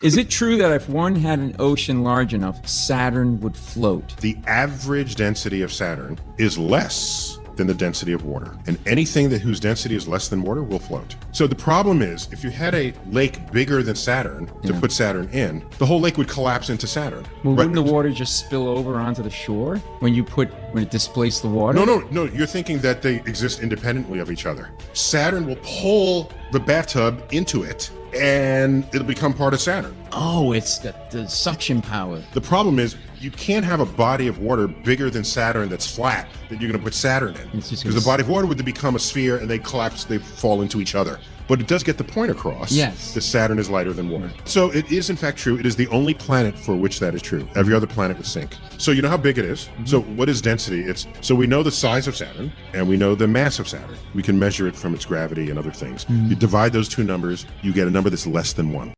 Is it true that if one had an ocean large enough, Saturn would float? The average density of Saturn is less than the density of water, and anything whose density is less than water will float. So the problem is, if you had a lake bigger than Saturn to put Saturn in, the whole lake would collapse into Saturn. Well, wouldn't the water just spill over onto the shore when it displaced the water? No. You're thinking that they exist independently of each other. Saturn will pull the bathtub into it, and it'll become part of Saturn. Oh, it's the suction power. The problem is, you can't have a body of water bigger than Saturn that's flat that you're going to put Saturn in. Because the body of water would become a sphere and they collapse, they fall into each other. But it does get the point across that Saturn is lighter than water. So it is in fact true. It is the only planet for which that is true. Every other planet would sink. So you know how big it is. So what is density? So we know the size of Saturn and we know the mass of Saturn. We can measure it from its gravity and other things. You divide those two numbers, you get a number that's less than 1.